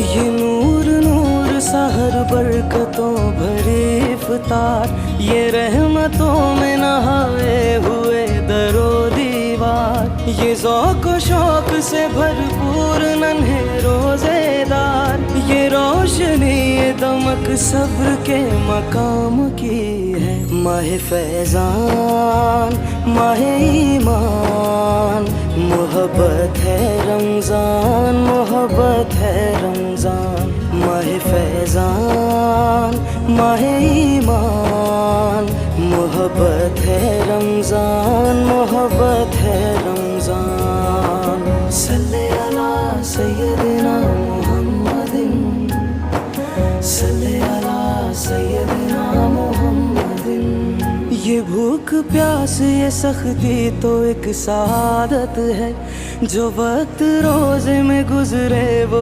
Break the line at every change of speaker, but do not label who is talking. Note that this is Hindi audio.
ये नूर नूर सहर बरकतों भरे इफ्तार, ये रहमतों में नहाए हुए दरो दीवार, ये ज़ौक़ व शौक़ से भरपूर नन्हे रोज़ेदार, ये रोशनी ये दमक सब्र के मकाम की है। माह फैज़ान माह ईमान, मोहब्बत है रमज़ान, मोहब्बत है रमज़ान। माह फैज़ान माह ईमान, मोहब्बत है रमज़ान, मोहब्बत है रमज़ान। सल्ले अला सय्यदिना मुहम्मदिन, सल्ले अला सय्यदिना मुहम्मदिन। ये भूख प्यास ये सख्ती तो एक सादत है, जो वक्त रोज़े में गुजरे वो